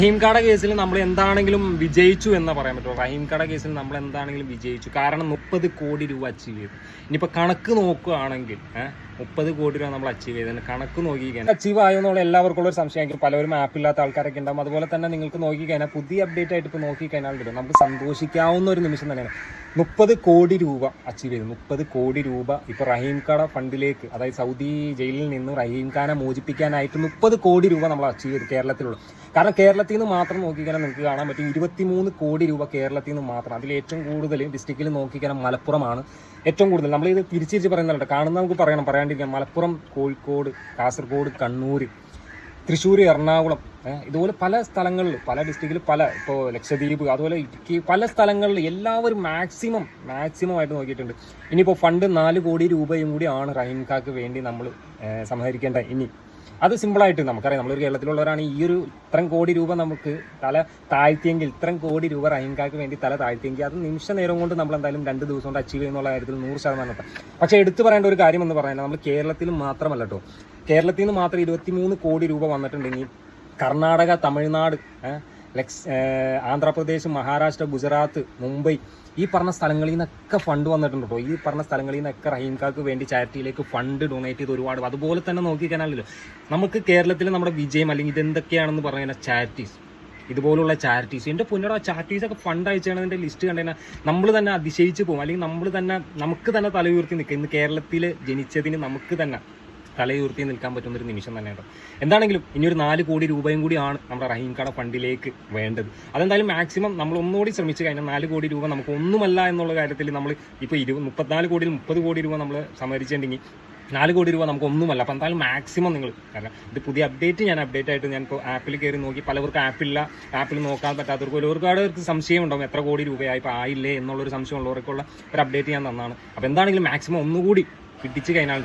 റഹീംകാട കേസിൽ നമ്മൾ എന്താണെങ്കിലും വിജയിച്ചു എന്ന് പറയാൻ പറ്റുമോ? റഹീംകാട കേസിൽ നമ്മൾ എന്താണെങ്കിലും വിജയിച്ചു. കാരണം 30 കോടി രൂപ അച്ചീവ് ചെയ്തു. ഇനിയിപ്പോൾ കണക്ക് നോക്കുകയാണെങ്കിൽ 30 കോടി രൂപ നമ്മൾ അച്ചീവ് ചെയ്തതിന് കണക്ക് നോക്കിക്കഴിഞ്ഞാൽ അച്ചീവ് ആയോ എന്നുള്ള എല്ലാവർക്കും ഒരു സംശയമായിരിക്കും. പലവരും ആപ്പില്ലാത്ത ആൾക്കാരൊക്കെ ഉണ്ടാകും. അതുപോലെ തന്നെ നിങ്ങൾക്ക് നോക്കിക്കഴിഞ്ഞാൽ പുതിയ അപ്ഡേറ്റ് ആയിട്ട് ഇപ്പോൾ നോക്കിക്കഴിഞ്ഞാൽ വരും നമുക്ക് സന്തോഷിക്കാവുന്ന ഒരു നിമിഷം തന്നെയാണ്. 30 കോടി രൂപ അച്ചീവ് ചെയ്തു. 30 കോടി രൂപ ഇപ്പോൾ റഹീംകാട ഫണ്ടിലേക്ക്, അതായത് സൗദി ജയിലിൽ നിന്ന് റഹീംഖാനെ മോചിപ്പിക്കാനായിട്ട് 30 കോടി രൂപ നമ്മൾ അച്ചീവ് ചെയ്തു കേരളത്തിലുള്ള. കാരണം കേരളത്തിൽ നിന്ന് മാത്രം നോക്കിക്കഴിഞ്ഞാൽ നിങ്ങൾക്ക് കാണാൻ പറ്റും 23 കോടി രൂപ കേരളത്തിൽ നിന്ന് മാത്രം. അതിൽ ഏറ്റവും കൂടുതൽ ഡിസ്ട്രിക്റ്റിൽ നോക്കിക്കഴിഞ്ഞാൽ മലപ്പുറമാണ് ഏറ്റവും കൂടുതൽ. നമ്മളിത് തിരിച്ച് പറയുന്നുണ്ട്, കാണുന്ന നമുക്ക് പറയാണ്ടിരിക്കാം. മലപ്പുറം, കോഴിക്കോട്, കാസർഗോഡ്, കണ്ണൂർ, തൃശ്ശൂർ, എറണാകുളം, ഇതുപോലെ പല സ്ഥലങ്ങളിൽ, പല ഡിസ്ട്രിക്റ്റിൽ, ഇപ്പോൾ ലക്ഷദ്വീപ്, അതുപോലെ ഇടുക്കി, പല സ്ഥലങ്ങളിൽ എല്ലാവരും മാക്സിമം ആയിട്ട് നോക്കിയിട്ടുണ്ട്. ഇനിയിപ്പോൾ ഫണ്ട് 4 കോടി രൂപയും കൂടി ആണ് റഹീംഖാക്ക് വേണ്ടി നമ്മൾ സമാഹരിക്കേണ്ട. ഇനി അത് സിമ്പിളായിട്ട് നമുക്കറിയാം, നമ്മളൊരു കേരളത്തിലുള്ളവരാണ്. ഈ ഒരു ഇത്രയും കോടി രൂപ നമുക്ക് തല താഴ്ത്തിയെങ്കിൽ, ഇത്രയും കോടി രൂപ റഹീംഖാക്ക് വേണ്ടി തല താഴ്ത്തിയെങ്കിൽ അത് നിമിഷ നേരം കൊണ്ട് നമ്മൾ എന്തായാലും 2 ദിവസം കൊണ്ട് അച്ചീവ് ചെയ്യുന്നുള്ള കാര്യത്തിൽ 100% പക്ഷേ എടുത്തു പറയേണ്ട ഒരു കാര്യം എന്ന് പറഞ്ഞാൽ നമ്മൾ കേരളത്തിൽ മാത്രമല്ല കേട്ടോ, കേരളത്തിൽ നിന്ന് മാത്രം 23 കോടി രൂപ വന്നിട്ടുണ്ടെങ്കിൽ കർണാടക, തമിഴ്നാട്, ആന്ധ്രാപ്രദേശ്, മഹാരാഷ്ട്ര, ഗുജറാത്ത്, മുംബൈ, ഈ പറഞ്ഞ സ്ഥലങ്ങളിൽ നിന്നൊക്കെ ഫണ്ട് വന്നിട്ടുണ്ട് കേട്ടോ. ഈ പറഞ്ഞ സ്ഥലങ്ങളിൽ നിന്നൊക്കെ റഹീംഖാക്ക് വേണ്ടി ചാരിറ്റിയിലേക്ക് ഫണ്ട് ഡൊണേറ്റ് ചെയ്ത് ഒരുപാട്. അതുപോലെ തന്നെ നോക്കിക്കാനല്ലോ നമുക്ക് കേരളത്തിൽ നമ്മുടെ വിജയം അല്ലെങ്കിൽ ഇതെന്തൊക്കെയാണെന്ന് പറഞ്ഞു കഴിഞ്ഞാൽ ചാരിറ്റീസ്, ഇതുപോലുള്ള ചാരിറ്റീസ്, എൻ്റെ പുന്നട ചാരിറ്റീസൊക്കെ ഫണ്ട് അയച്ചതിൻ്റെ ലിസ്റ്റ് കണ്ടു കഴിഞ്ഞാൽ നമ്മൾ തന്നെ അതിശയിച്ച് പോകും. അല്ലെങ്കിൽ നമുക്ക് തന്നെ തല ഉയർത്തി നിൽക്കുക. ഇന്ന് കേരളത്തിൽ ജനിച്ചതിന് നമുക്ക് തന്നെ തലയുയർത്തി നിൽക്കാൻ പറ്റുന്നൊരു നിമിഷം തന്നെയാണ്. എന്താണെങ്കിലും ഇനിയൊരു 4 കോടി രൂപയും കൂടിയാണ് നമ്മുടെ റഹീംഖാട ഫണ്ടിലേക്ക് വേണ്ടത്. അതെന്തായാലും മാക്സിമം നമ്മൾ ഒന്നുകൂടി ശ്രമിച്ചു കഴിഞ്ഞാൽ 4 കോടി രൂപ നമുക്ക് ഒന്നുമല്ല എന്നുള്ള കാര്യത്തിൽ നമ്മൾ ഇപ്പോൾ 34 കോടിയിൽ 30 കോടി രൂപ നമ്മൾ സമാഹരിച്ചിട്ടുണ്ടെങ്കിൽ 4 കോടി രൂപ നമുക്ക് ഒന്നുമല്ല. അപ്പോൾ എന്തായാലും മാക്സിമം നിങ്ങൾ, കാരണം ഇത് പുതിയ അപ്ഡേറ്റ് ആയിട്ട് ഞാനിപ്പോൾ ആപ്പിൽ കയറി നോക്കി. പലവർക്കും ആപ്പിൽ നോക്കാൻ പറ്റാത്തവർക്ക് ഒരുപാട് സംശയം ഉണ്ടാവും, എത്ര കോടി രൂപയായി ഇപ്പോൾ ആയില്ലേ എന്നുള്ളൊരു സംശയം ഉള്ളവർക്കുള്ള ഒരു അപ്ഡേറ്റ് ഞാൻ തന്നാണ്. അപ്പോൾ എന്താണെങ്കിലും മാക്സിമം ഒന്നുകൂടി പിടിച്ച് കഴിഞ്ഞാൽ